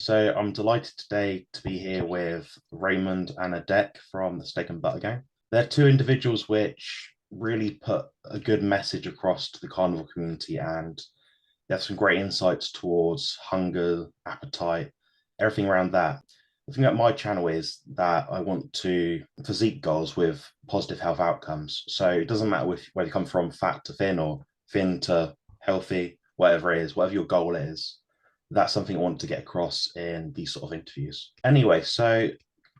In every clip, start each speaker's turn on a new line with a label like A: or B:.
A: So I'm delighted today to be here with Raymond and Adek from the Steak and Butter Gang. They're two individuals which really put a good message across to the carnivore community, and they have some great insights towards hunger, appetite, everything around that. The thing about my channel is that I want to physique goals with positive health outcomes. So it doesn't matter whether you come from fat to thin or thin to healthy, whatever it is, whatever your goal is, that's something I want to get across in these sort of interviews. Anyway, so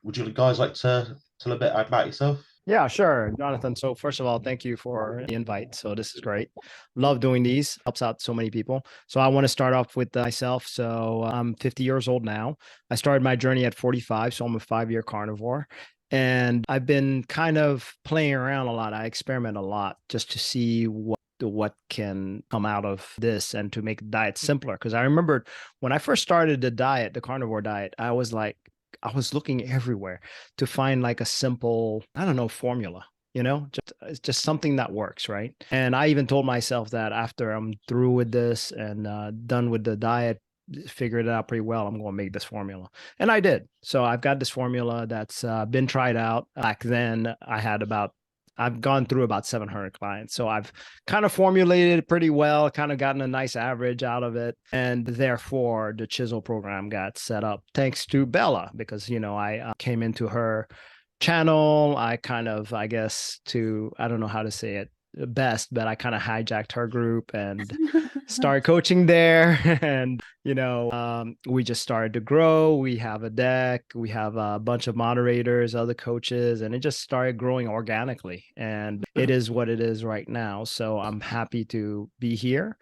A: would you guys like to tell a bit about yourself?
B: Yeah, sure, Jonathan. So first of all, thank you for the invite. So this is great. Love doing these. Helps out so many people. So I want to start off with myself. So I'm 50 years old now. I started my journey at 45, so I'm a 5-year carnivore. And I've been kind of playing around a lot. I experiment a lot just to see what can come out of this and to make the diet simpler. Because I remembered when I first started the diet, the carnivore diet, I was looking everywhere to find like a simple, I don't know, formula, it's just something that works, right? And I even told myself that after I'm through with this and done with the diet, figured it out pretty well, I'm going to make this formula. And I did. So I've got this formula that's been tried out. Back then, I've gone through about 700 clients. So I've kind of formulated it pretty well, kind of gotten a nice average out of it. And therefore, the Chisel program got set up thanks to Bella, because, I came into her channel. I kind of, I guess, I don't know how to say it best, but I kind of hijacked her group and started coaching there. And, we just started to grow. We have a deck, we have a bunch of moderators, other coaches, and it just started growing organically. And it is what it is right now. So I'm happy to be here.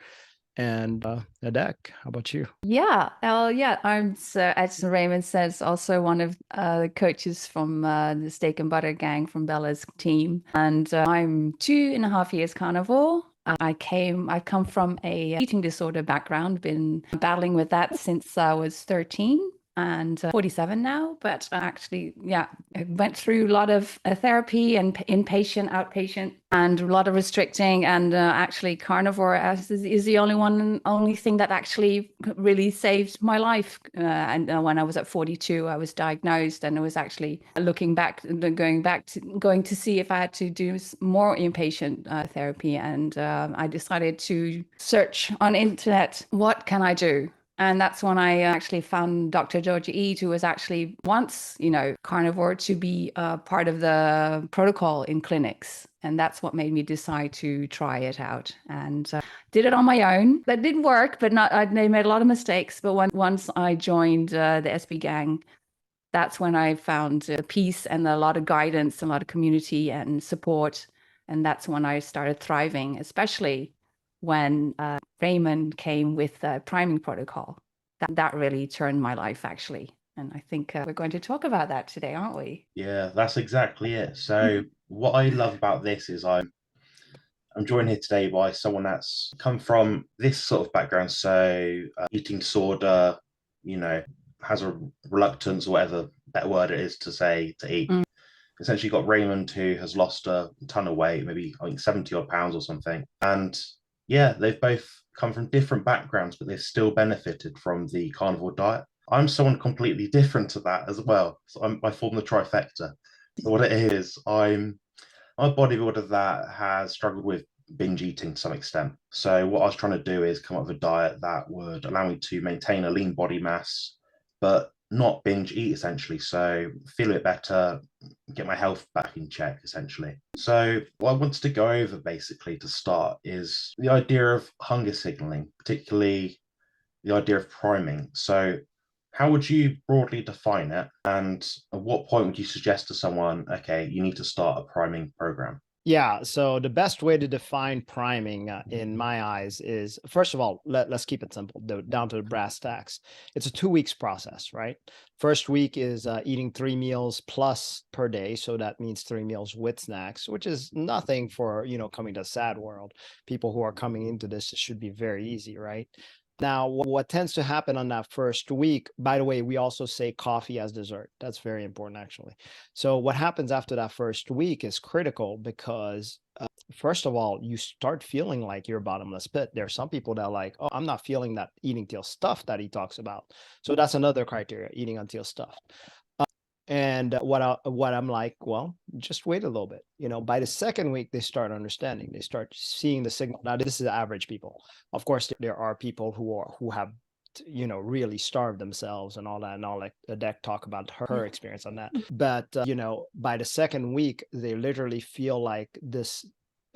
B: And Adek, how about you?
C: Yeah. I'm as Raymond says, also one of the coaches from the Steak and Butter Gang from Bella's team, and I'm 2.5 years carnivore. I've come from a eating disorder background, been battling with that since I was 13 and 47 now. But actually, I went through a lot of therapy and inpatient, outpatient, and a lot of restricting. And actually, carnivore is the only thing that actually really saved my life. And when I was at 42, I was diagnosed, and it was actually going to see if I had to do more inpatient therapy. And I decided to search on internet, what can I do? And that's when I actually found Dr. Georgia Eid, who was actually once, carnivore, to be part of the protocol in clinics. And that's what made me decide to try it out, and did it on my own. That didn't work, but I made a lot of mistakes. But once I joined the SB Gang, that's when I found peace and a lot of guidance, a lot of community and support. And that's when I started thriving, especially when Raymond came with the priming protocol. That really turned my life, actually. And I think we're going to talk about that today, aren't we?
A: Yeah, that's exactly it. So what I love about this is I'm joined here today by someone that's come from this sort of background. So eating disorder, has a reluctance, or whatever better word it is to say, to eat. Essentially got Raymond, who has lost a ton of weight, maybe I think 70 odd pounds or something. And yeah, they've both come from different backgrounds, but they've still benefited from the carnivore diet. I'm someone completely different to that as well. So I form the trifecta. So what it is, I'm a bodybuilder that has struggled with binge eating to some extent. So what I was trying to do is come up with a diet that would allow me to maintain a lean body mass, but not binge eat, essentially. So feel a bit better, get my health back in check, essentially. So what I wanted to go over basically to start is the idea of hunger signaling, particularly the idea of priming. So how would you broadly define it? And at what point would you suggest to someone, okay, you need to start a priming program?
B: Yeah, so the best way to define priming in my eyes is, first of all, let's keep it simple, down to the brass tacks. It's a 2 weeks process, right? First week is eating 3 meals plus per day. So that means 3 meals with snacks, which is nothing for, coming to a sad world. People who are coming into this, it should be very easy, right? Now, what tends to happen on that first week, by the way, we also say coffee as dessert. That's very important, actually. So what happens after that first week is critical, because first of all, you start feeling like you're bottomless pit. There are some people that are like, oh, I'm not feeling that eating till stuffed that he talks about. So that's another criteria, eating until stuffed. And what I'm like, well, just wait a little bit. By the second week, they start understanding. They start seeing the signal. Now, this is average people. Of course, there are people who have really starved themselves and all that. And I'll let Adek talk about her experience on that. But by the second week, they literally feel like this.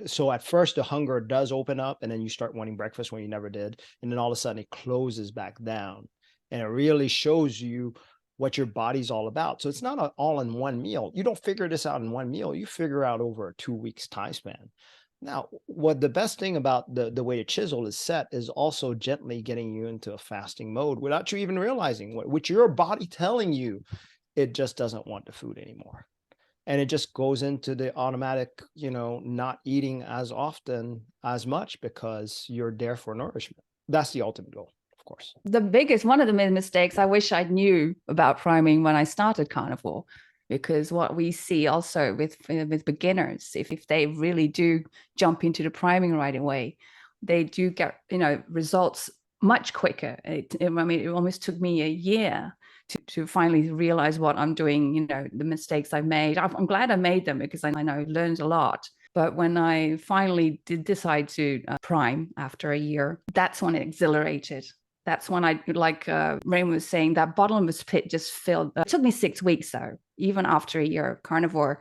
B: So at first, the hunger does open up, and then you start wanting breakfast when you never did, and then all of a sudden it closes back down, and it really shows you what your body's all about. So it's not all in one meal. You don't figure this out in one meal. You figure out over a 2 weeks time span. Now, what the best thing about the way a chisel is set is also gently getting you into a fasting mode without you even realizing which your body telling you it just doesn't want the food anymore. And it just goes into the automatic, not eating as often as much because you're there for nourishment. That's the ultimate goal. Of course.
C: One of the mistakes I wish I knew about priming when I started Carnivore, because what we see also with beginners, if they really do jump into the priming right away, they do get, results much quicker. It almost took me a year to finally realize what I'm doing, the mistakes I've made. I'm glad I made them because I know I learned a lot. But when I finally did decide to prime after a year, that's when it exhilarated. That's when I, like Raymond was saying, that bottomless pit just filled. It took me 6 weeks, though. Even after a year of Carnivore,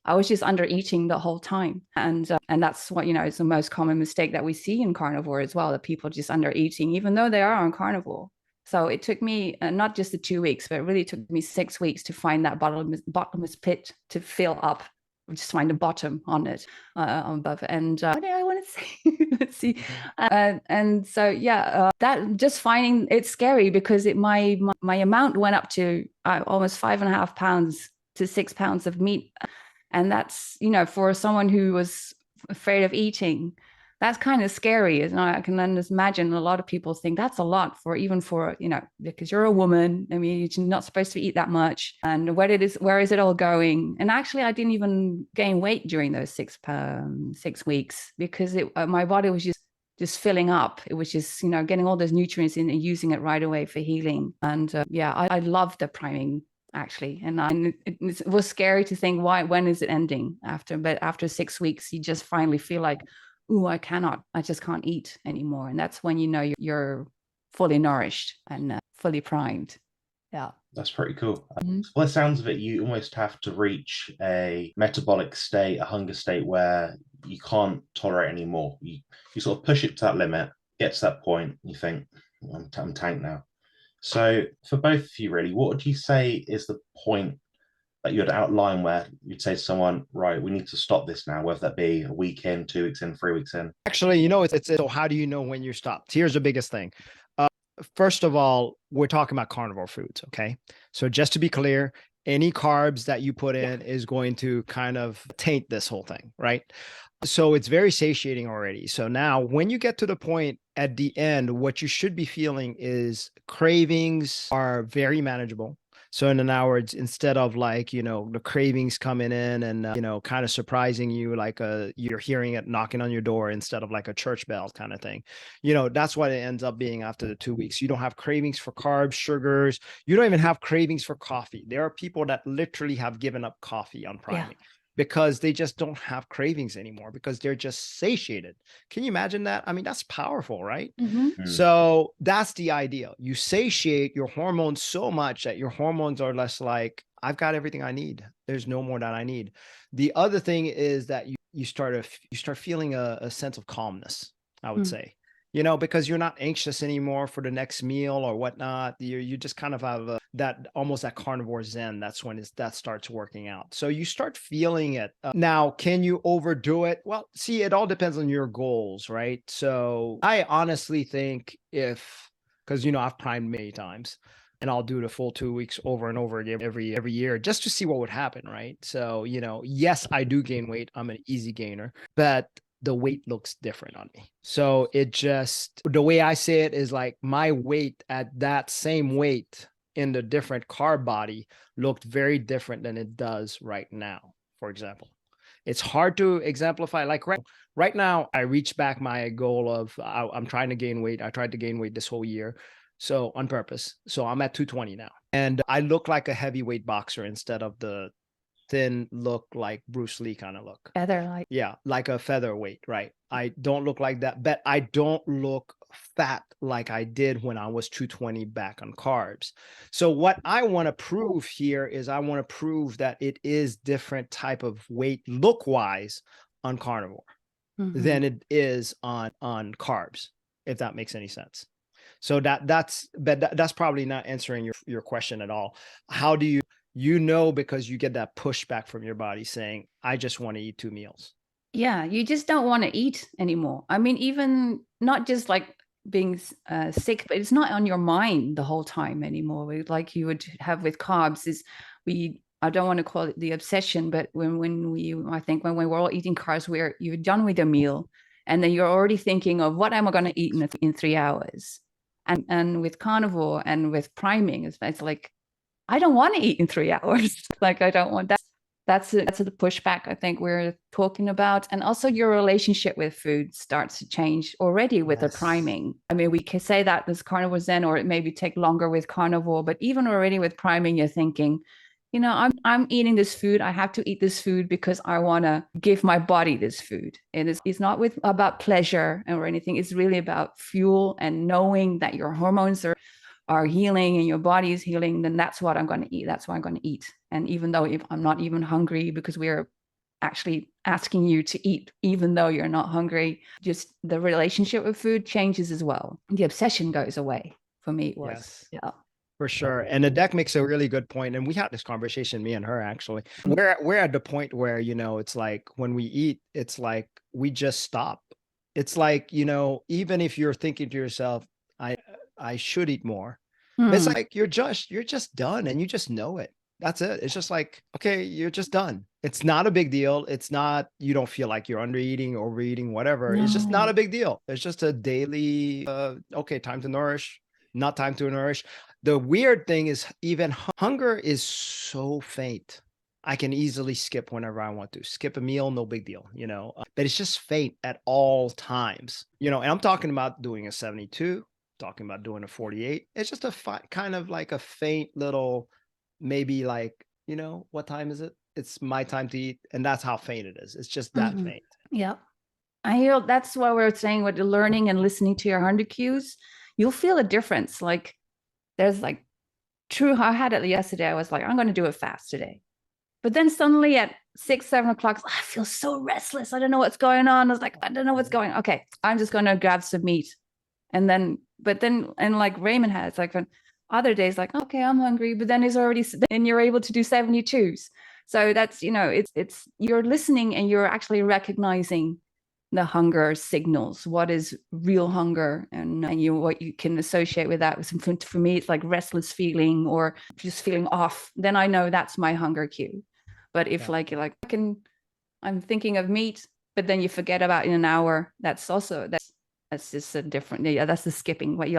C: I was just under eating the whole time. And that's what, it's the most common mistake that we see in Carnivore as well, that people just under eating, even though they are on Carnivore. So it took me not just the 2 weeks, but it really took me 6 weeks to find that bottomless pit to fill up. Just find the bottom on it above. And what did I want to say? Let's see. And so that just finding it's scary because my amount went up to almost 5.5 pounds to 6 pounds of meat, and that's for someone who was afraid of eating, that's kind of scary. And I can imagine a lot of people think that's a lot because you're a woman. I mean, you're not supposed to eat that much. And where is it all going? And actually, I didn't even gain weight during those 6 weeks because my body was just filling up. It was just, getting all those nutrients in and using it right away for healing. And I love the priming actually. And it was scary to think, when is it ending but after 6 weeks, you just finally feel like, ooh, I just can't eat anymore. And that's when you're fully nourished and fully primed. Yeah.
A: That's pretty cool. Well, it sounds of it, you almost have to reach a metabolic state, a hunger state where you can't tolerate anymore. You sort of push it to that limit, get to that point, and you think, I'm tanked now. So for both of you, really, what would you say is the point that you'd outline where you'd say to someone, right, we need to stop this now, whether that be a week in, 2 weeks in, 3 weeks in?
B: Actually, it's so how do you know when you're stopped? Here's the biggest thing. First of all, we're talking about carnivore foods, okay? So just to be clear, any carbs that you put in is going to kind of taint this whole thing, right? So it's very satiating already. So now when you get to the point at the end, what you should be feeling is cravings are very manageable. So in an hour, instead of the cravings coming in and, kind of surprising you, like you're hearing it knocking on your door instead of like a church bell kind of thing, that's what it ends up being after the 2 weeks. You don't have cravings for carbs, sugars. You don't even have cravings for coffee. There are people that literally have given up coffee on priming. Yeah. Because they just don't have cravings anymore because they're just satiated. Can you imagine that? I mean, that's powerful, right?
C: Mm-hmm.
B: So that's the idea. You satiate your hormones so much that your hormones are less like, I've got everything I need. There's no more that I need. The other thing is that you start feeling a sense of calmness, I would say. Because you're not anxious anymore for the next meal or whatnot. You just kind of have that carnivore zen. That's when that starts working out. So you start feeling it. Now, can you overdo it? Well, see, it all depends on your goals, right? So I honestly think because I've primed many times, and I'll do the full 2 weeks over and over again every year just to see what would happen, right? So yes, I do gain weight. I'm an easy gainer, but the weight looks different on me. So the way I say it is like my weight at that same weight in the different carb body looked very different than it does right now, for example. It's hard to exemplify. Like right now, I reached back my goal of I'm trying to gain weight. I tried to gain weight this whole year. So on purpose. So I'm at 220 now. And I look like a heavyweight boxer instead of the thin look like Bruce Lee kind of look.
C: Feather-like.
B: Yeah, like a featherweight, right? I don't look like that, but I don't look fat like I did when I was 220 back on carbs. So what I want to prove here is I want to prove that it is different type of weight look-wise on carnivore than it is on carbs, if that makes any sense. So that's probably not answering your question at all. How do you know, because you get that pushback from your body saying, I just want to eat 2 meals.
C: Yeah, you just don't want to eat anymore. I mean, even not just like being sick, but it's not on your mind the whole time anymore. Like you would have with carbs is I don't want to call it the obsession, but I think when we were all eating carbs, you're done with your meal. And then you're already thinking of what am I going to eat in 3 hours? And with carnivore and with priming, it's like, I don't want to eat in 3 hours. Like, I don't want that. That's the pushback I think we're talking about. And also your relationship with food starts to change already with the priming. I mean, we can say that with carnivore zen, or it maybe take longer with carnivore, but even already with priming, you're thinking, you know, I'm eating this food. I have to eat this food because I want to give my body this food. And it's not about pleasure or anything. It's really about fuel and knowing that your hormones are healing and your body is healing, then that's what I'm going to eat. That's what I'm going to eat. And even though if I'm not even hungry, because we're actually asking you to eat, even though you're not hungry, just the relationship with food changes as well. The obsession goes away. For me, it was.
B: Yes.
C: Yeah.
B: For sure. And Adek makes a really good point. And we had this conversation, me and her actually. We're at the point where, you know, it's like when we eat, it's like we just stop. It's like, you know, even if you're thinking to yourself, I should eat more. It's like you're just done and you just know it. That's it. It's just like, okay, you're just done. It's not a big deal. It's not, you don't feel like you're under eating, overeating, whatever. It's just not a big deal. It's just a daily, okay, time to nourish, not time to nourish. The weird thing is even hunger is so faint. I can easily skip whenever I want to. Skip a meal, no big deal, you know, but it's just faint at all times, you know, and I'm talking about doing a 72, talking about doing a 48. It's just a kind of like a faint little, maybe like, you know, what time is it? It's my time to eat. And that's how faint it is. It's just that faint.
C: Yeah. I hear that's what we're saying with the learning and listening to your hunger cues. You'll feel a difference. Like there's like I had it yesterday. I was like, I'm going to do it fast today. But then suddenly at 6, 7 o'clock, I feel so restless. I don't know what's going on. I was like, I don't know what's going on. Okay, I'm just going to grab some meat. And then, and like Raymond has, like on other days, like, okay, I'm hungry, but then then you're able to do 72s. So that's, you know, it's you're listening and you're actually recognizing the hunger signals. What is real hunger, and what you can associate with that. For me, it's like restless feeling or just feeling off. Then I know that's my hunger cue. But if I'm thinking of meat, but then you forget about in an hour, that's just a different. Yeah, that's the skipping. What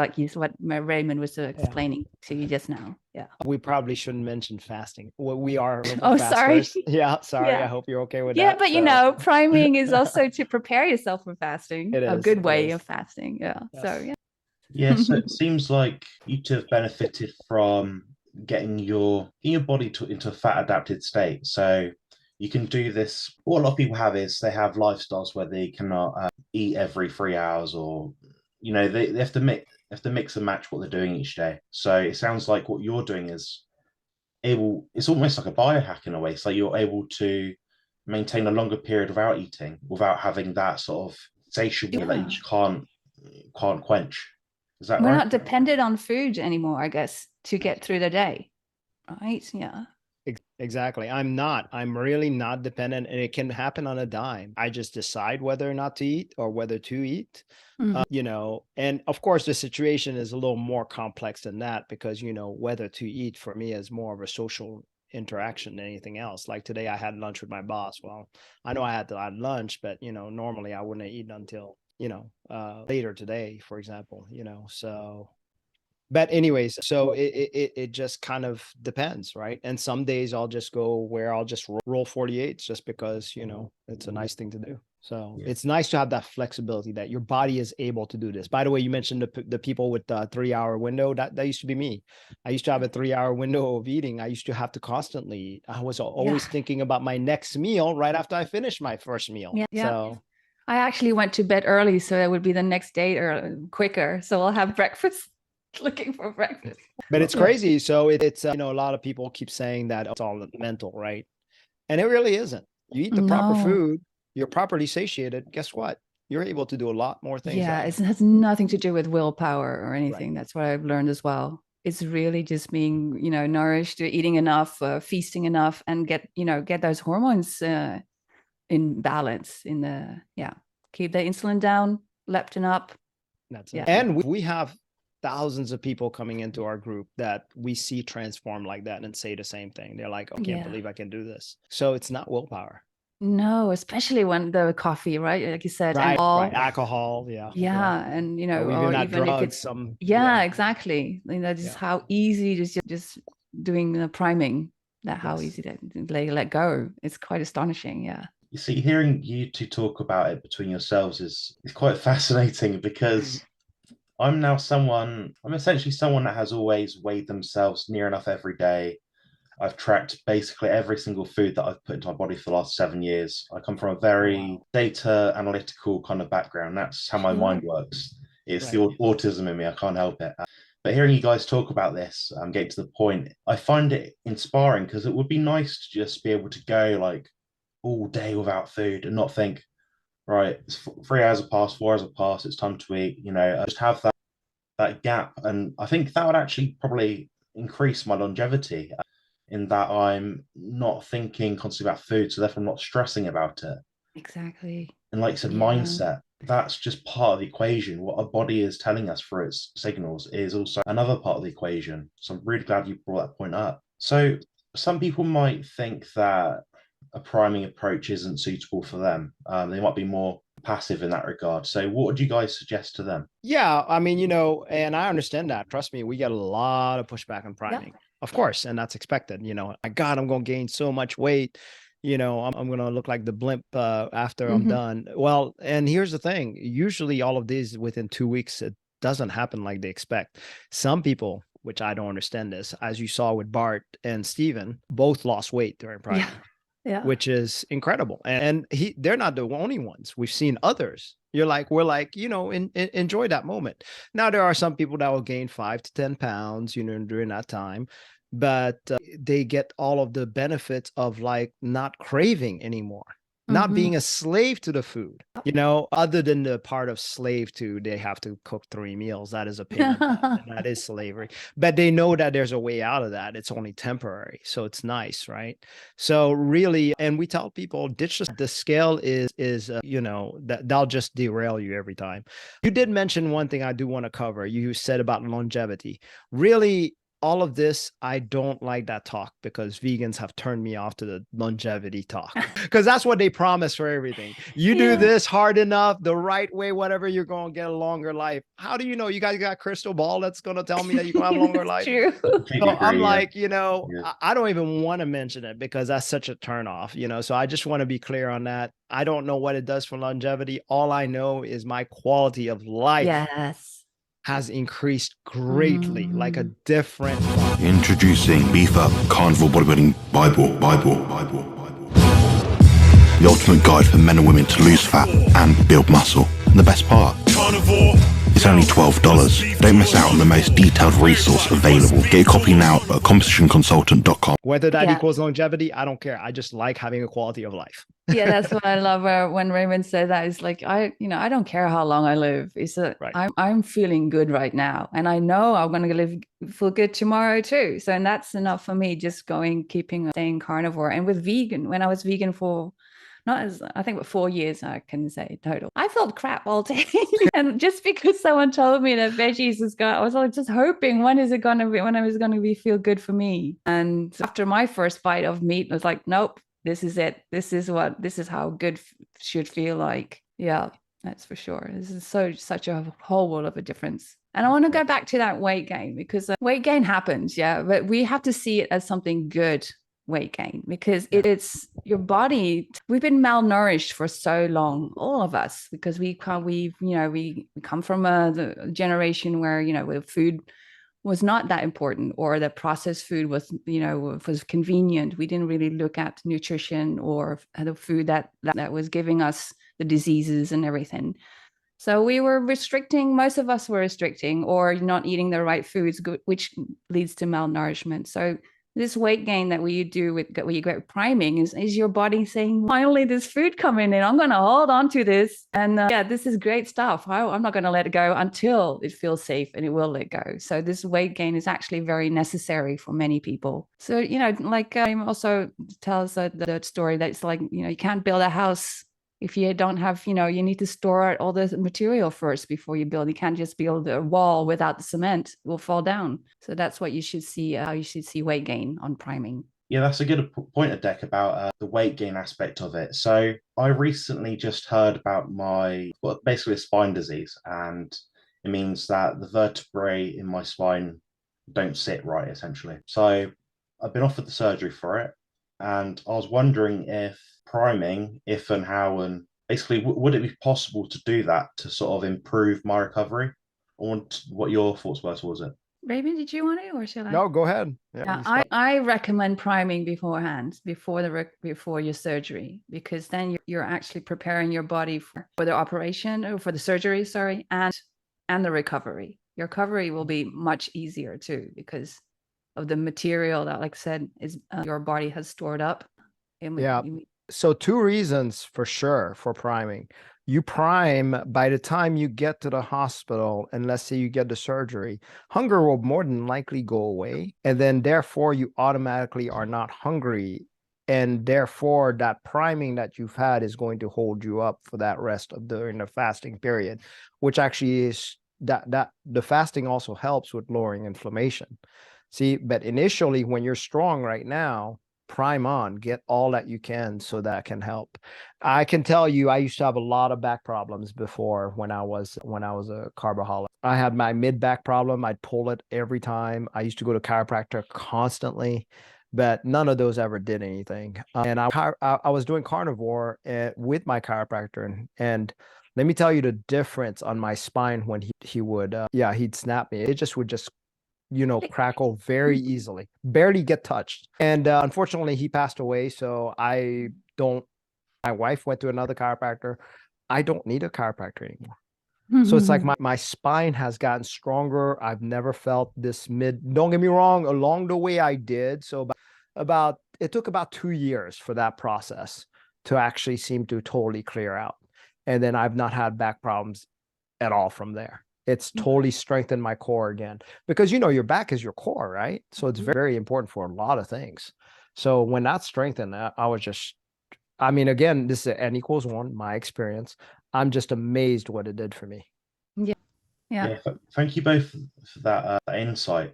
C: Raymond was explaining to you just now. Yeah.
B: We probably shouldn't mention fasting. Well, we are.
C: Sorry.
B: Yeah, sorry.
C: Yeah.
B: I hope you're okay with that.
C: Yeah, but you know, priming is also to prepare yourself for fasting. A good way of fasting. Yeah. Yes. So yeah.
A: Yeah, so it seems like you two have benefited from getting your body into a fat adapted state. So you can do this. What a lot of people have is they have lifestyles where they cannot eat every 3 hours, or you know they have to mix and match what they're doing each day. So it sounds like what you're doing is it's almost like a biohack in a way. So you're able to maintain a longer period without eating, without having that sort of satiable that you just can't quench. Is that
C: We're
A: right?
C: not dependent on food anymore, I guess, to get through the day. Right? Yeah.
B: Exactly. I'm really not dependent, and it can happen on a dime. I just decide whether or not to eat or whether to eat, you know, and of course the situation is a little more complex than that because, you know, whether to eat for me is more of a social interaction than anything else. Like today I had lunch with my boss. Well, I know I had to have lunch, but you know, normally I wouldn't have eaten until, you know, later today, for example, you know, so But anyways, so it just kind of depends, right? And some days I'll just go where I'll just roll 48s just because, you know, it's a nice thing to do. So
A: Yeah.
B: it's nice to have that flexibility that your body is able to do this. By the way, you mentioned the people with the 3-hour window. That used to be me. I used to have a 3-hour window of eating. I used to have to constantly, I was always thinking about my next meal right after I finished my first meal.
C: Yeah.
B: So
C: I actually went to bed early, so that would be the next day or quicker. So I'll have breakfast, looking for breakfast.
B: but it's crazy. So it's, you know, a lot of people keep saying that it's all mental, right? And it really isn't. You eat the proper
C: No.
B: food, you're properly satiated. Guess what? You're able to do a lot more things.
C: Yeah, it has nothing to do with willpower or anything. That's what I've learned as well. It's really just being, you know, nourished, eating enough, feasting enough, and get those hormones in balance. Keep the insulin down, leptin up.
B: That's it. And we have thousands of people coming into our group that we see transform like that and say the same thing. They're like, "I can't believe I can do this." So it's not willpower.
C: No, especially when the coffee, right? Like you said,
B: right,
C: and
B: alcohol,
C: and you know,
B: or even
C: drugs,
B: if it's
C: exactly. You know, just how easy just doing the priming. That how easy to let go. It's quite astonishing. Yeah.
A: You see, hearing you two talk about it between yourselves is quite fascinating because I'm essentially someone that has always weighed themselves near enough every day. I've tracked basically every single food that I've put into my body for the last 7 years. I come from a very data analytical kind of background. That's how my mind works. It's the autism in me. I can't help it. But hearing you guys talk about this, getting to the point, I find it inspiring because it would be nice to just be able to go like all day without food and not think, right, it's 3 hours have passed, 4 hours have passed, it's time to eat. You know, just have that gap. And I think that would actually probably increase my longevity in that I'm not thinking constantly about food, so therefore I'm not stressing about it.
C: Exactly.
A: And like you said, mindset, that's just part of the equation. What our body is telling us for its signals is also another part of the equation. So I'm really glad you brought that point up. So some people might think that a priming approach isn't suitable for them. They might be more passive in that regard. So what would you guys suggest to them?
B: Yeah, I mean, you know, and I understand that. Trust me, we get a lot of pushback on priming. Of course, and that's expected. You know, my God, I'm going to gain so much weight. You know, I'm going to look like the blimp after I'm done. Well, and here's the thing. Usually all of these within 2 weeks, it doesn't happen like they expect. Some people, which I don't understand this, as you saw with Bart and Steven, both lost weight during priming. Which is incredible. And they're not the only ones. We've seen others. We're like, you know, enjoy that moment. Now, there are some people that will gain 5 to 10 pounds, you know, during that time, but they get all of the benefits of like not craving anymore, not being a slave to the food, you know, other than the part of slave to, they have to cook 3 meals. That is a pain in the butt, and that is slavery. But they know that there's a way out of that. It's only temporary. So it's nice, right? So really, and we tell people, ditch the scale is you know, that'll just derail you every time. You did mention one thing I do want to cover. You said about longevity. Really, all of this, I don't like that talk because vegans have turned me off to the longevity talk because that's what they promise for everything. You do this hard enough, the right way, whatever, you're going to get a longer life. How do you know? You guys got a crystal ball that's going to tell me that you're going to have a longer life?
C: True.
B: So I'm like, you know, I don't even want to mention it because that's such a turnoff, you know, so I just want to be clear on that. I don't know what it does for longevity. All I know is my quality of life has increased greatly, like a different.
D: Introducing Beef Up Carnivore Bodybuilding Bible. The ultimate guide for men and women to lose fat and build muscle. And the best part, Carnivore. It's only $12. Don't miss out on the most detailed resource available. Get a copy now at compositionconsultant.com.
B: Whether that equals longevity, I don't care. I just like having a quality of life.
C: That's what I love when Raymond said that. It's like, I don't care how long I live. It's that I'm feeling good right now. And I know I'm going to feel good tomorrow too. So, and that's enough for me, just staying carnivore. And with vegan, when I was vegan for I think 4 years, I can say total. I felt crap all day. And just because someone told me that veggies is good, I was like just hoping when I was going to feel good for me. And after my first bite of meat, I was like, nope, this is it. This is how good should feel like. Yeah, that's for sure. This is such a whole world of a difference. And I want to go back to that weight gain, because weight gain happens, yeah, but we have to see it as something good, weight gain, because it's your body. We've been malnourished for so long, all of us, because we come from the generation where, where food was not that important, or the processed food was, was convenient. We didn't really look at nutrition or the food that was giving us the diseases and everything. So we were restricting, most of us were restricting or not eating the right foods, which leads to malnourishment. So this weight gain that we do with what you get priming is your body saying, finally, this food coming in. I'm going to hold on to this. And this is great stuff. I'm not going to let it go until it feels safe, and it will let go. So this weight gain is actually very necessary for many people. So, like also tells the story that it's like, you can't build a house if you don't have, you need to store all the material first before you build. You can't just build a wall without the cement. It will fall down. So that's what you should see, how you should see weight gain on priming.
A: Yeah, that's a good point, Adek, about the weight gain aspect of it. So I recently just heard about basically a spine disease, and it means that the vertebrae in my spine don't sit right, essentially. So I've been offered the surgery for it, and I was wondering if priming, if and how, and basically, would it be possible to do that to sort of improve my recovery? I want what your thoughts were towards it.
C: Raymond, did you want to, or should I?
B: No, go ahead.
C: I recommend priming beforehand, before your surgery, because then you're actually preparing your body for the operation, or for the surgery, sorry, and the recovery. Your recovery will be much easier too, because of the material that, like I said, is your body has stored up.
B: So 2 reasons for sure for priming. You prime by the time you get to the hospital, and let's say you get the surgery, hunger will more than likely go away. And then therefore you automatically are not hungry. And therefore that priming that you've had is going to hold you up for that rest of during the fasting period, which actually is that the fasting also helps with lowering inflammation. See, but initially when you're strong right now, prime on, get all that you can, so that can help. I can tell you, I used to have a lot of back problems before when I was a carboholic. I had my mid back problem. I'd pull it every time. I used to go to chiropractor constantly, but none of those ever did anything. And I was doing carnivore with my chiropractor, and let me tell you the difference on my spine when he would he'd snap me. It just would crackle very easily, barely get touched. And unfortunately, he passed away. So my wife went to another chiropractor. I don't need a chiropractor anymore. So it's like my spine has gotten stronger. I've never felt this don't get me wrong, along the way I did. So it took about 2 years for that process to actually seem to totally clear out. And then I've not had back problems at all from there. It's totally strengthened my core again, because your back is your core, right? So it's very important for a lot of things. So when that's strengthened, I was just, again, this is N equals 1, my experience. I'm just amazed what it did for me.
C: Yeah.
A: Thank you both for that insight.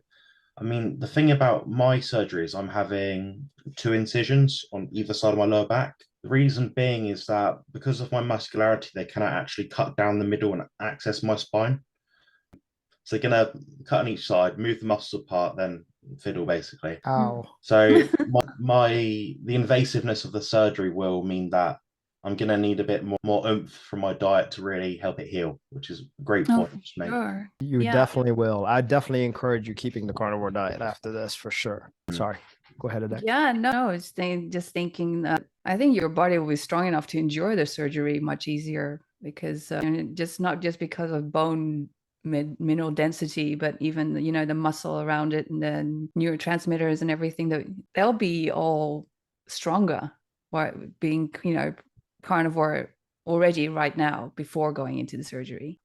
A: The thing about my surgery is I'm having 2 incisions on either side of my lower back. The reason being is that because of my muscularity, they cannot actually cut down the middle and access my spine. So they're going to cut on each side, move the muscles apart, then fiddle, basically.
B: Ow.
A: So the invasiveness of the surgery will mean that I'm going to need a bit more oomph from my diet to really help it heal, which is a great point to make.
C: Sure.
B: You definitely will. I definitely encourage you keeping the carnivore diet after this, for sure. Sorry. Go ahead, Adek.
C: Yeah, no, it's just thinking that I think your body will be strong enough to endure the surgery much easier, because not just because of bone mineral density, but even the muscle around it and the neurotransmitters and everything, that they'll be all stronger while being carnivore already right now before going into the surgery.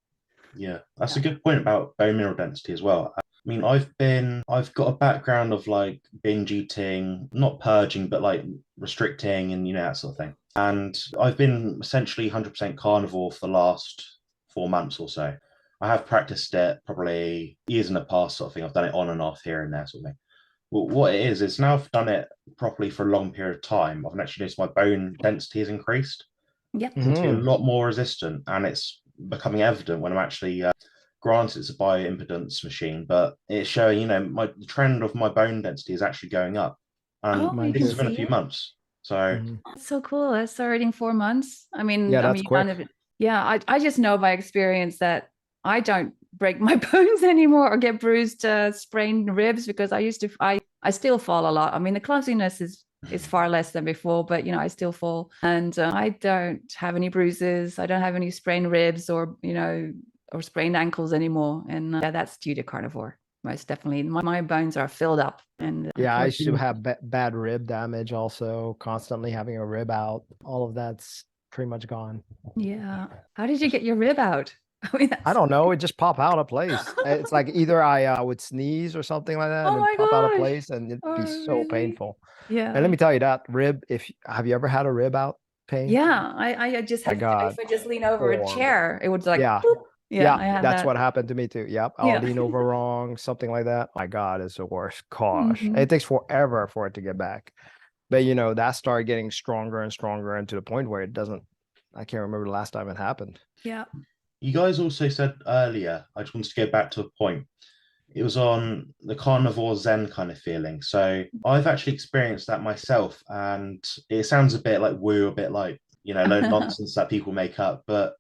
A: Yeah, that's a good point about bone mineral density as well. I've got a background of like binge eating, not purging, but like restricting and that sort of thing. And I've been essentially 100% carnivore for the last 4 months or so. I have practiced it probably years in the past, sort of thing. I've done it on and off here and there, sort of thing. Well, what it is now I've done it properly for a long period of time, I've actually noticed my bone density has increased.
C: Yeah.
A: It's a lot more resistant, and it's becoming evident when I'm actually granted it's a bioimpedance machine, but it's showing, the trend of my bone density is actually going up. And
C: You
A: this
C: can
A: has been a
C: see
A: few
C: it.
A: months. So
C: That's so cool. That's already in 4 months. I mean,
B: Yeah, that's quick.
C: Yeah, I just know by experience that I don't break my bones anymore or get bruised, sprained ribs, because I used to, I still fall a lot. I mean, the clumsiness is far less than before, but I still fall, and I don't have any bruises. I don't have any sprained ribs or or sprained ankles anymore, and yeah, that's due to carnivore. Most definitely, my bones are filled up, and
B: Yeah, I used to have bad rib damage, also constantly having a rib out. All of that's pretty much gone.
C: Yeah. How did you get your rib out? I mean,
B: I don't know. It just pop out of place. It's like either I would sneeze or something like that, and
C: Oh
B: then
C: my
B: pop out of
C: gosh.
B: place, and it'd be so
C: Really?
B: painful.
C: Yeah.
B: And let me tell you that rib. Have you ever had a rib out pain?
C: Yeah. I just
B: My
C: had,
B: God.
C: if I just lean over a chair, it would like,
B: Yeah.
C: boop. Yeah, I had
B: that's
C: that.
B: what happened to me too. Yep. I'll
C: Yeah.
B: lean over wrong, something like that. My God, it's the worst. Gosh.
C: Mhm.
B: It takes forever for it to get back. But that started getting stronger and stronger, and to the point where it doesn't, I can't remember the last time it happened.
C: Yeah.
A: you guys also said earlier, I just wanted to go back to a point. It was on the carnivore zen kind of feeling. So I've actually experienced that myself, and it sounds a bit like woo, a bit like, low nonsense that people make up. But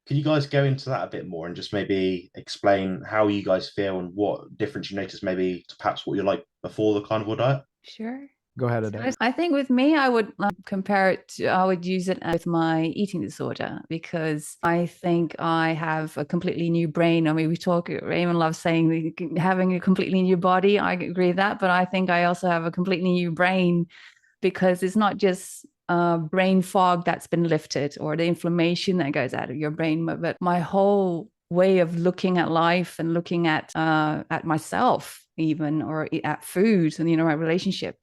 A: could you guys go into that a bit more and just maybe explain how you guys feel and what difference you notice maybe to perhaps what you're like before the carnivore diet?
C: Sure.
B: Go ahead, Adek.
C: I think with me, I would compare it to, I would use it with my eating disorder, because I think I have a completely new brain. I mean, Raymond loves saying having a completely new body. I agree with that, but I think I also have a completely new brain, because it's not just brain fog that's been lifted or the inflammation that goes out of your brain, but my whole way of looking at life and looking at myself even, or at food, and my relationship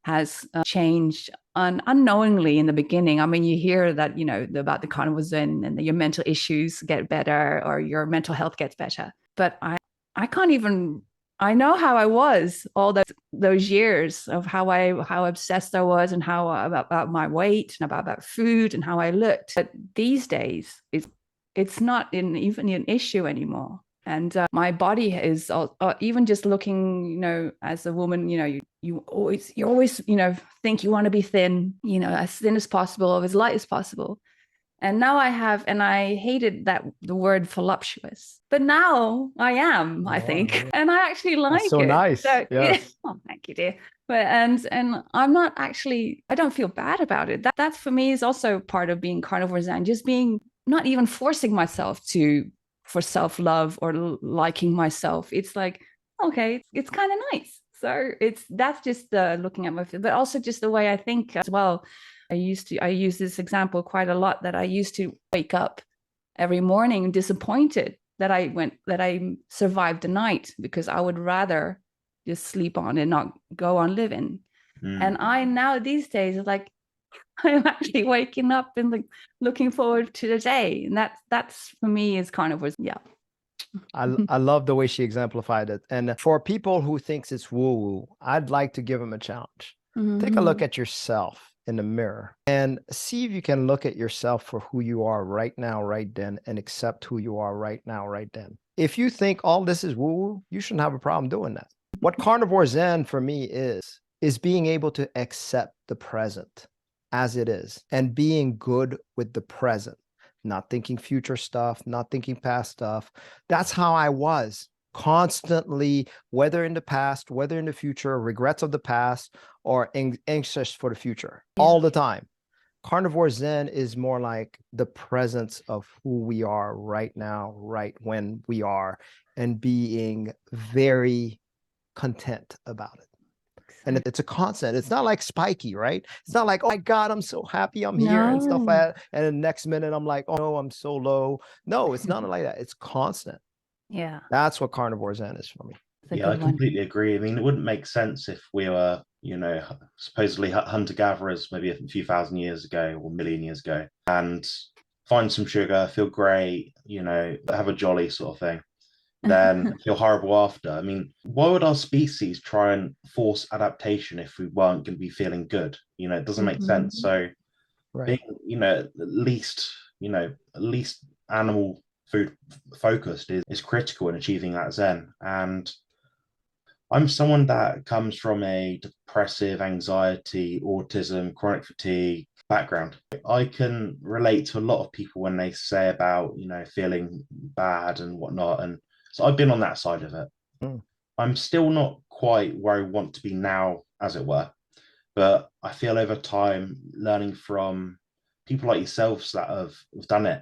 C: has changed unknowingly in the beginning. I mean, you hear that, about the carnivore zen, and your mental issues get better or your mental health gets better. But I can't even, I know how I was all those years of how obsessed I was, and how about my weight, and about food and how I looked. But these days, it's not even an issue anymore. And my body is even just looking, as a woman, you always think you want to be thin, as thin as possible, or as light as possible. And now I hated the word voluptuous, but now I am, I think, and I actually like
B: so
C: it.
B: nice.
C: So,
B: yes.
C: Oh, thank you, dear. But and I'm not actually, I don't feel bad about it. That for me is also part of being carnivore zen, just being, not even forcing myself for self-love or liking myself. It's like, okay, it's kind of nice. So that's just looking at my food, but also just the way I think as well. I use this example quite a lot, that I used to wake up every morning disappointed that I survived the night, because I would rather just sleep on and not go on living. And I now these days are like, I'm actually waking up and looking forward to the day. And that's for me is carnivore. Yeah.
B: I love the way she exemplified it. And for people who thinks it's woo-woo, I'd like to give them a challenge. Take a look at yourself in the mirror and see if you can look at yourself for who you are right now, right then, and accept who you are right now, right then. If you think all this is woo-woo, you shouldn't have a problem doing that. What carnivore zen for me is being able to accept the present as it is, and being good with the present, not thinking future stuff, not thinking past stuff. That's how I was constantly, whether in the past, whether in the future, regrets of the past, or anxious for the future, all the time. Carnivore zen is more like the presence of who we are right now, right when we are, and being very content about it. And it's a constant. It's not like spiky, right? It's not like, oh my God, I'm so happy I'm here and stuff like that. And the next minute I'm like, oh no, I'm so low. No, it's not like that. It's constant.
C: Yeah.
B: That's what carnivore zen is for me.
A: Yeah, I completely agree. I mean, it wouldn't make sense if we were, supposedly hunter-gatherers maybe a few thousand years ago or million years ago, and find some sugar, feel great, have a jolly sort of thing, then feel horrible after. I mean, why would our species try and force adaptation if we weren't going to be feeling good? It doesn't make sense. So being, at least animal food focused is critical in achieving that zen. And I'm someone that comes from a depressive, anxiety, autism, chronic fatigue background. I can relate to a lot of people when they say about, feeling bad and whatnot. And so I've been on that side of it.
B: Mm.
A: I'm still not quite where I want to be now, as it were. But I feel over time, learning from people like yourselves that have done it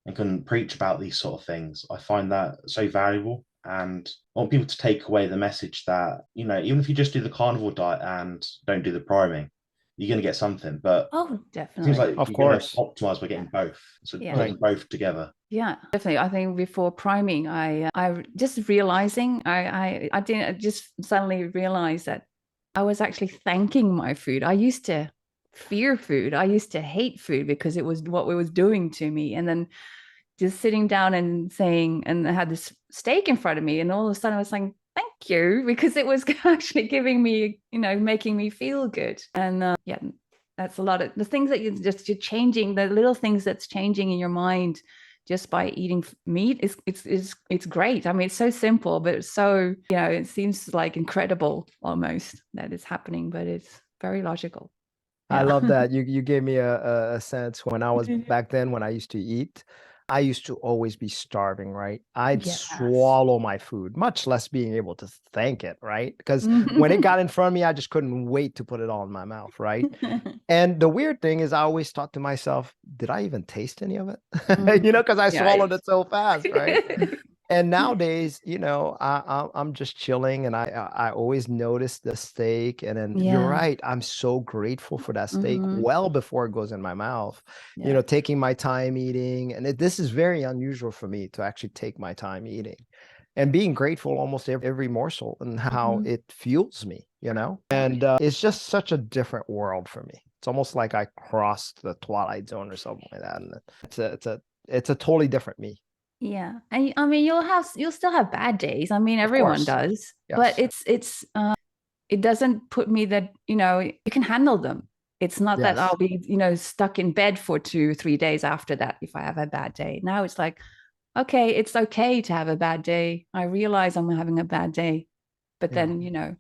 A: and can preach about these sort of things, I find that so valuable. And I want people to take away the message that, even if you just do the carnivore diet and don't do the priming, you're going to get something. But
C: Oh,
A: it
C: definitely.
A: seems like
B: Of
A: you're going to
B: course.
A: optimize by getting both. So
C: Yeah.
A: putting both together.
C: Yeah, definitely. I think before priming, I just realizing I didn't just suddenly realize that I was actually thanking my food. I used to fear food. I used to hate food because it was what it was doing to me. And then just sitting down and saying, and I had this steak in front of me, and all of a sudden I was saying, thank you, because it was actually giving me, making me feel good. And yeah, that's a lot of the things that you're changing, the little things that's changing in your mind just by eating meat it's great. I mean, it's so simple, but it's so, it seems like incredible almost that it's happening, but it's very logical.
B: I love that. You gave me a sense when I was back then when I used to eat. I used to always be starving, right? I'd
C: Yes.
B: swallow my food, much less being able to thank it, right? Because when it got in front of me, I just couldn't wait to put it all in my mouth, right? And the weird thing is I always thought to myself, did I even taste any of it? Because I swallowed it so fast, right? And nowadays, I'm just chilling, and I always notice the steak. And then you're right, I'm so grateful for that steak well before it goes in my mouth. Taking my time eating, and this is very unusual for me to actually take my time eating, and being grateful almost every morsel and how it fuels me. And it's just such a different world for me. It's almost like I crossed the Twilight Zone or something like that, and it's a totally different me.
C: Yeah. And I mean, you'll still have bad days. I mean, everyone does.
B: Yes.
C: But it doesn't put me that, you can handle them. It's not that I'll be, stuck in bed for 2-3 days after that if I have a bad day. Now it's like, okay, it's okay to have a bad day. I realize I'm having a bad day, but then,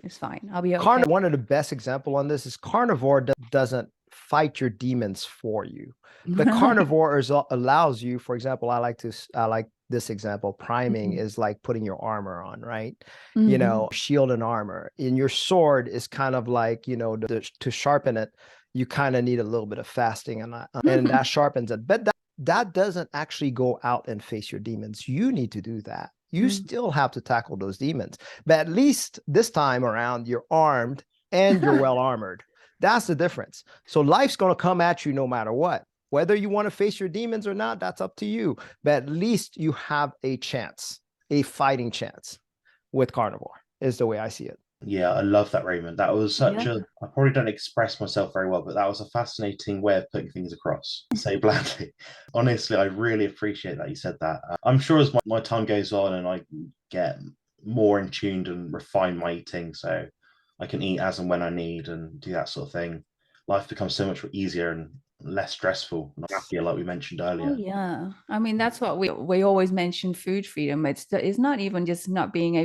C: it's fine. I'll be okay.
B: One of the best example on this is carnivore doesn't fight your demons for you. The carnivore allows you, for example, I like this example, priming is like putting your armor on, right? Shield and armor. And your sword is kind of like, to sharpen it, you kind of need a little bit of fasting, and that sharpens it. But that doesn't actually go out and face your demons. You need to do that. You still have to tackle those demons. But at least this time around, you're armed and you're well armored. That's the difference. So life's going to come at you no matter what. Whether you want to face your demons or not, that's up to you. But at least you have a chance, a fighting chance with carnivore, is the way I see it.
A: Yeah, I love that, Raymond. That was I probably don't express myself very well, but that was a fascinating way of putting things across, to say blandly. Honestly, I really appreciate that you said that. I'm sure as my time goes on and I get more in tuned and refine my eating, so I can eat as and when I need and do that sort of thing, life becomes so much easier and less stressful and happier, like we mentioned earlier.
C: Oh, yeah. I mean, that's what we always mention food freedom. It's not even just not being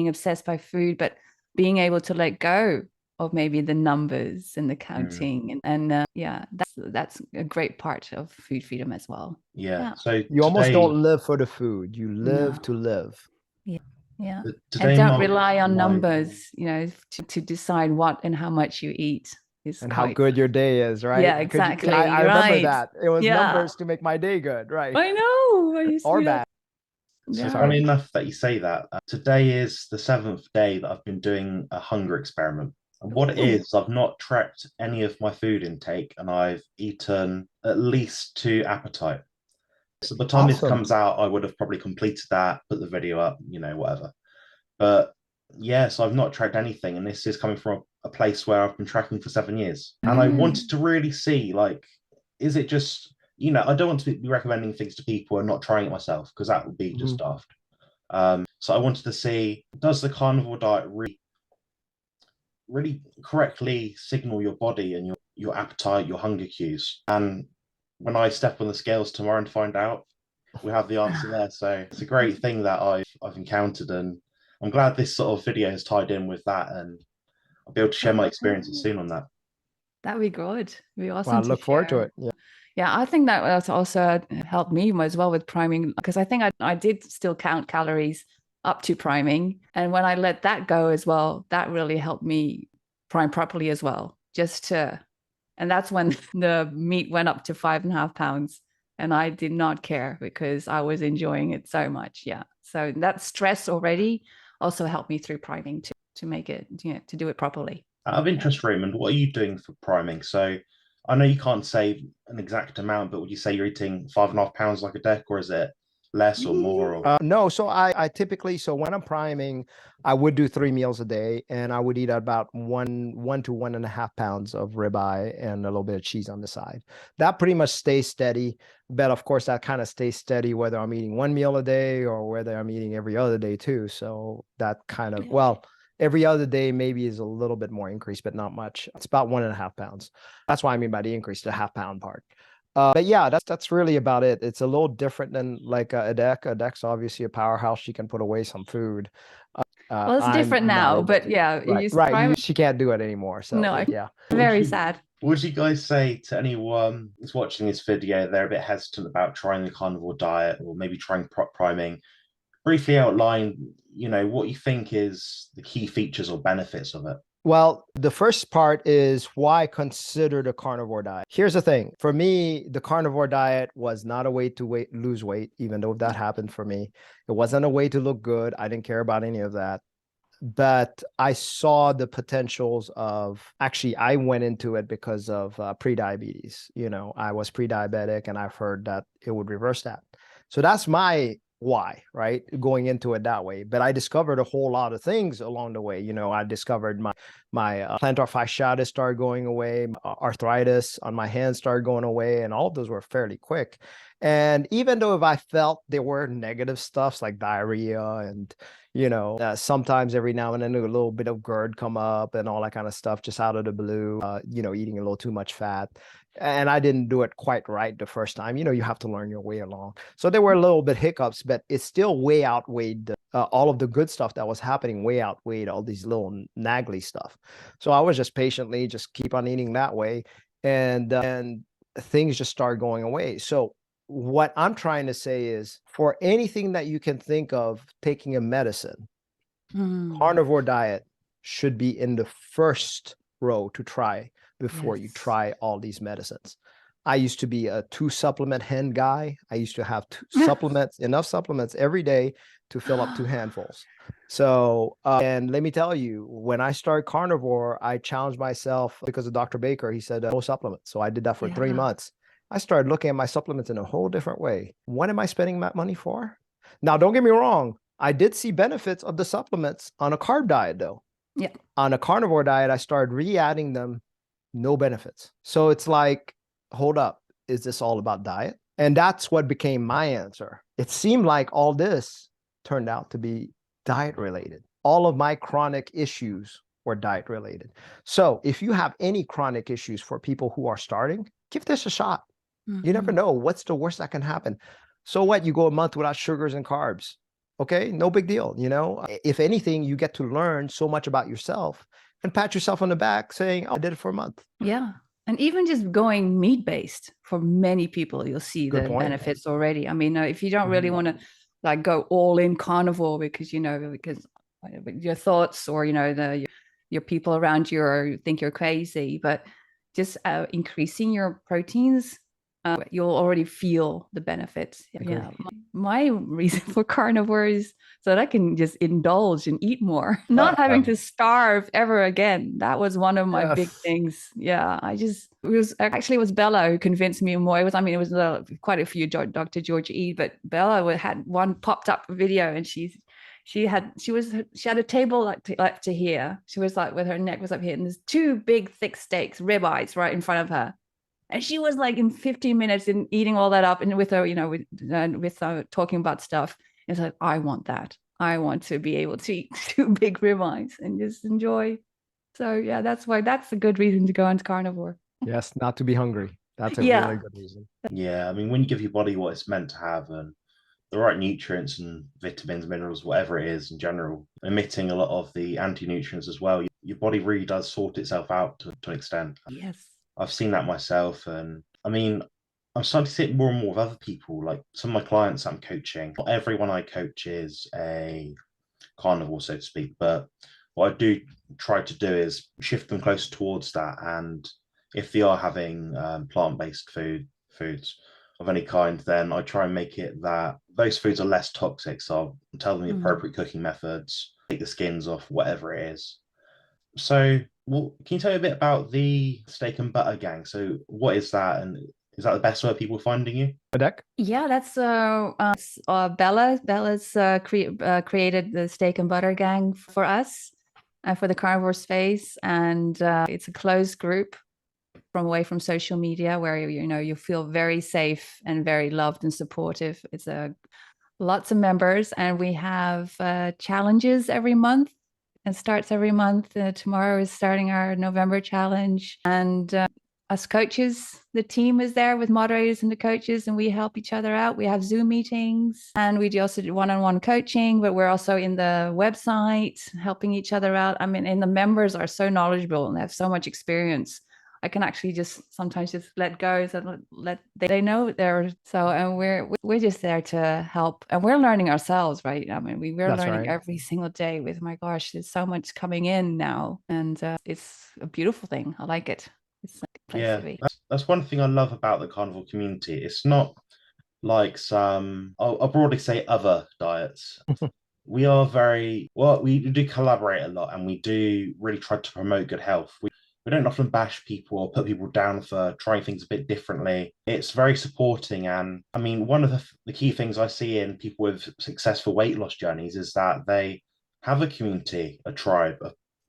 C: obsessed by food, but being able to let go of maybe the numbers and the counting. And that's a great part of food freedom as well.
A: Yeah. So
B: you almost don't live for the food. You live to live.
C: Yeah. And don't rely on numbers, to decide what and how much you eat.
B: And how good your day is, right?
C: Yeah, exactly.
B: I remember that. It was numbers to make my day good, right?
C: I know. I used
B: or
C: to
B: bad.
A: So funny enough that you say that. Today is the 7th day that I've been doing a hunger experiment. And what it is, I've not tracked any of my food intake, and I've eaten at least 2 appetite. So by the time this comes out, I would have probably completed that, put the video up, whatever. But so I've not tracked anything, and this is coming from a place where I've been tracking for 7 years. And I wanted to really see, like, is it just, I don't want to be recommending things to people and not trying it myself, because that would be just daft. So I wanted to see, does the carnivore diet really correctly signal your body and your appetite, your hunger cues? And when I step on the scales tomorrow and find out, we have the answer there. So it's a great thing that I've encountered, and I'm glad this sort of video has tied in with that, and I'll be able to share my experiences soon on that.
C: That'd be good. It'd be awesome.
B: Well, I look forward to it. Yeah.
C: Yeah, I think that also helped me as well with priming, because I think I did still count calories up to priming. And when I let that go as well, that really helped me prime properly as well. And that's when the meat went up to 5.5 pounds. And I did not care because I was enjoying it so much. Yeah. So that stress already also helped me through priming to make it, to do it properly.
A: Out of interest, Raymond, what are you doing for priming? So I know you can't say an exact amount, but would you say you're eating 5.5 pounds like Adek, or is it less or more? Or...
B: No, so I typically, so when I'm priming, I would do 3 meals a day, and I would eat about 1 to 1.5 pounds of ribeye and a little bit of cheese on the side. That pretty much stays steady, but of course that kind of stays steady whether I'm eating 1 meal a day or whether I'm eating every other day too. So that kind of, well, every other day maybe is a little bit more increase, but not much. It's about 1.5 pounds. That's what I mean by the increase, the half pound part. But yeah, that's really about it. It's a little different than like Adek. Adek's obviously a powerhouse. She can put away some food.
C: Well, it's different now, but yeah,
B: right. She can't do it anymore. So
C: no,
B: yeah,
C: very sad.
A: What would you guys say to anyone who's watching this video? They're a bit hesitant about trying the carnivore diet or maybe trying priming. Briefly outline, what you think is the key features or benefits of it.
B: Well, the first part is why consider the carnivore diet. Here's the thing. For me, the carnivore diet was not a way to lose weight, even though that happened for me. It wasn't a way to look good. I didn't care about any of that. But I saw the potentials of, actually, I went into it because of pre-diabetes. I was pre-diabetic, and I've heard that it would reverse that. So that's my why, right? Going into it that way. But I discovered a whole lot of things along the way. I discovered my plantar fasciitis started going away, arthritis on my hands started going away, and all of those were fairly quick. And even though if I felt there were negative stuffs like diarrhea and sometimes every now and then a little bit of GERD come up and all that kind of stuff just out of the blue, eating a little too much fat. And I didn't do it quite right the first time. You have to learn your way along. So there were a little bit hiccups, but it still way outweighed all of the good stuff that was happening, way outweighed all these little naggly stuff. So I was just patiently just keep on eating that way. And things just start going away. So what I'm trying to say is, for anything that you can think of taking a medicine, carnivore diet should be in the first row to try before you try all these medicines. I used to be a 2 supplement hen guy. I used to have enough supplements every day to fill up 2 handfuls. So, and let me tell you, when I started carnivore, I challenged myself because of Dr. Baker. He said, no supplements. So I did that for 3 months. I started looking at my supplements in a whole different way. What am I spending that money for? Now, don't get me wrong. I did see benefits of the supplements on a carb diet, though.
C: Yeah.
B: On a carnivore diet, I started re-adding them, no benefits. So it's like, hold up, is this all about diet? And that's what became my answer. It seemed like all this turned out to be diet related. All of my chronic issues were diet related. So if you have any chronic issues for people who are starting, give this a shot. You never know what's the worst that can happen. So what? You go a month without sugars and carbs. Okay, no big deal. If anything, you get to learn so much about yourself and pat yourself on the back saying, I did it for a month.
C: Yeah. And even just going meat-based, for many people, you'll see the benefits already. I mean, if you don't really want to go all in carnivore because your thoughts or, your people around you think you're crazy, but just increasing your proteins, you'll already feel the benefits. Yeah. My reason for carnivore is so that I can just indulge and eat more, not having to starve ever again. That was one of my big things. Yeah. It was Bella who convinced me more. It was quite a few Dr. George E, but Bella had one popped up video and she had a table like to here. She was like with her neck was up here, and there's 2 big thick steaks, ribeyes right in front of her. And she was like in 15 minutes in eating all that up, and with her, with talking about stuff. It's like, I want that. I want to be able to eat 2 big ribeyes and just enjoy. So yeah, that's a good reason to go into carnivore.
B: Yes, not to be hungry. That's a really good reason.
A: Yeah, I mean, when you give your body what it's meant to have, and the right nutrients and vitamins, minerals, whatever it is in general, emitting a lot of the anti-nutrients as well, your body really does sort itself out to an extent.
C: Yes.
A: I've seen that myself. And I mean, I'm starting to see it more and more with other people, like some of my clients I'm coaching. Not everyone I coach is a carnivore, so to speak, but what I do try to do is shift them closer towards that. And if they are having plant-based foods of any kind, then I try and make it that those foods are less toxic. So I'll tell them the appropriate cooking methods, take the skins off, whatever it is. So, well, can you tell me a bit about the steak and butter gang? So, what is that, and is that the best way of people finding you?
B: Adek?
C: Yeah, that's Bella. Bella's created the steak and butter gang for us, for the Carnivore Space, and it's a closed group from away from social media where you feel very safe and very loved and supportive. It's lots of members, and we have challenges every month. It starts every month. Tomorrow is starting our November challenge, and us coaches, the team is there with moderators and the coaches, and we help each other out. We have Zoom meetings, and we also do one-on-one coaching, but we're also in the website helping each other out. I mean, and the members are so knowledgeable and they have so much experience. I can actually sometimes just let go, so they know they're so, and we're just there to help, and we're learning ourselves, right? I mean, we're
B: That's
C: learning
B: right.
C: every single day. With, my gosh, there's so much coming in now, and it's a beautiful thing. I like it. It's a good place to be.
A: That's one thing I love about the carnivore community. It's not like some, I'll broadly say, other diets. We are we do collaborate a lot, and we do really try to promote good health. We don't often bash people or put people down for trying things a bit differently. It's very supporting. And I mean, one of the key things I see in people with successful weight loss journeys is that they have a community, a tribe,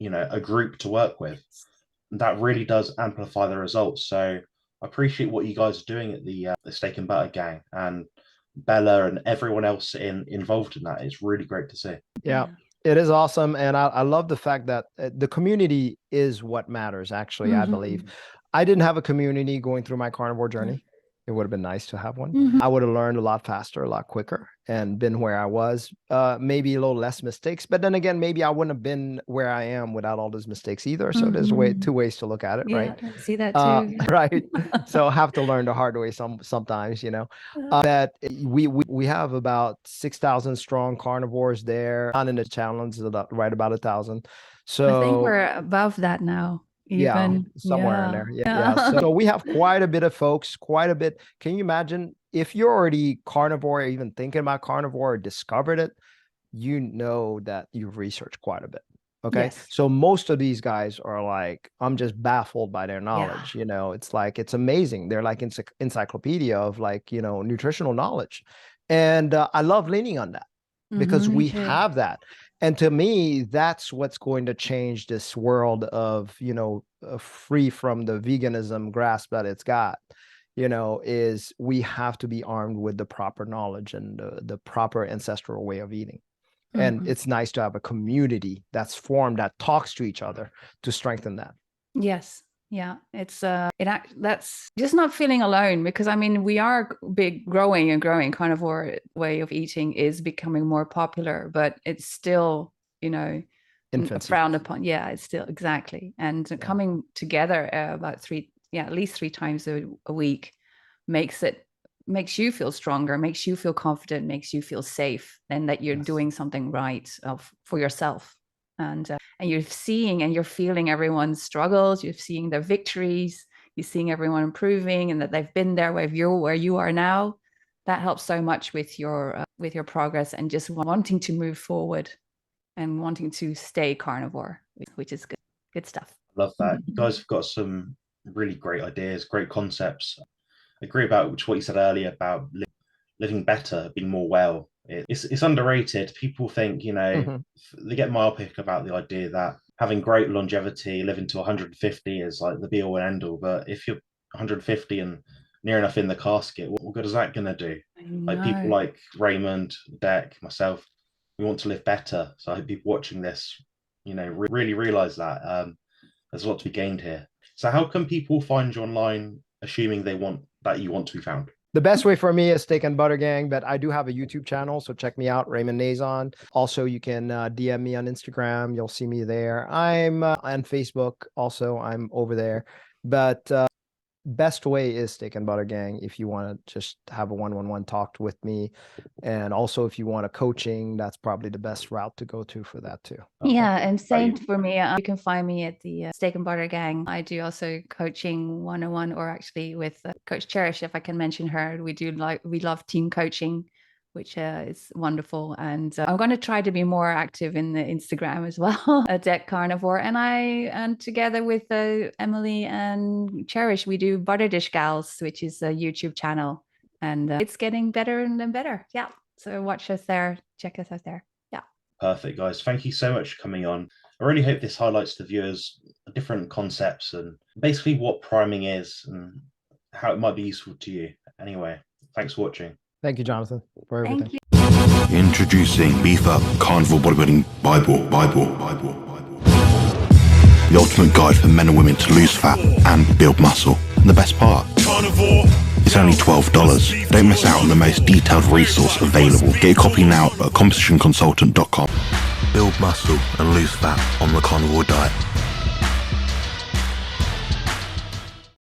A: a group to work with. That really does amplify the results. So I appreciate what you guys are doing at the Steak and Butter Gang, and Bella and everyone else involved in that. It's really great to see.
B: Yeah. It is awesome. And I love the fact that the community is what matters, actually, I believe. I didn't have a community going through my carnivore journey. It would have been nice to have one. I would have learned a lot faster, a lot quicker, and been where I was. Maybe a little less mistakes, but then again, maybe I wouldn't have been where I am without all those mistakes either. So there's two ways to look at it, right?
C: I see that too.
B: Right. So I have to learn the hard way sometimes, that we have about 6,000 strong carnivores there. On in the challenge, right about 1,000. So
C: I think we're above that now.
B: Somewhere in there. Yeah. So we have quite a bit of folks, quite a bit. Can you imagine if you're already carnivore, or even thinking about carnivore, or discovered it, you know that you've researched quite a bit. Okay.
C: Yes.
B: So most of these guys are like, I'm just baffled by their knowledge. It's like, it's amazing. They're like encyclopedia of nutritional knowledge. And I love leaning on that because we have that. And to me, that's what's going to change this world of, free from the veganism grasp that it's got, is we have to be armed with the proper knowledge and the proper ancestral way of eating. And it's nice to have a community that's formed, that talks to each other to strengthen that.
C: Yes. Yeah, it's that's just not feeling alone, because I mean, we are growing. Carnivore way of eating is becoming more popular, but it's still,
B: infancy,
C: frowned upon. Yeah, it's still exactly. And coming together at least 3 times a week makes you feel stronger, makes you feel confident, makes you feel safe, and that you're doing something right for yourself. And you're seeing and you're feeling everyone's struggles. You're seeing their victories. You're seeing everyone improving, and that they've been there where you are now. That helps so much with your progress, and just wanting to move forward and wanting to stay carnivore, which is good stuff.
A: Love that. You guys have got some really great ideas, great concepts. I agree about what you said earlier about living better, being more well. It's underrated. People think, they get myopic about the idea that having great longevity, living to 150 is like the be all and end all. But if you're 150 and near enough in the casket, what good is that going to do? Like people like Raymond Adek, myself, we want to live better. So I hope people watching this, really realize that there's a lot to be gained here. So how can people find you online, assuming you want to be found?
B: The best way for me is Steak and Butter Gang, but I do have a YouTube channel, so check me out, Raymond Adek. Also, you can DM me on Instagram. You'll see me there. I'm on Facebook also. I'm over there. But best way is Steak and Butter Gang if you want to just have a one-on-one talk with me. And also, if you want a coaching, that's probably the best route to go to for that too.
C: Yeah, and same for me. You can find me at the Steak and Butter Gang. I do also coaching 101, or actually with Coach Cherish, if I can mention her. We love team coaching, which is wonderful. And I'm going to try to be more active in the Instagram as well, Adek Carnivore. And together with Emily and Cherish, we do Butter Dish Gals, which is a YouTube channel. And it's getting better and better. Yeah. So watch us there. Check us out there. Yeah.
A: Perfect, guys. Thank you so much for coming on. I really hope this highlights to viewers different concepts and basically what priming is and how it might be useful to you. Anyway, thanks for watching.
B: Thank you, Jonathan, for everything.
C: Thank you.
D: Introducing Beef Up Carnivore Bodybuilding Bible. The ultimate guide for men and women to lose fat and build muscle. And the best part,
E: Carnivore.
D: it's only $12. Don't miss out on the most detailed resource available. Get a copy now at compositionconsultant.com. Build muscle and lose fat on the carnivore diet.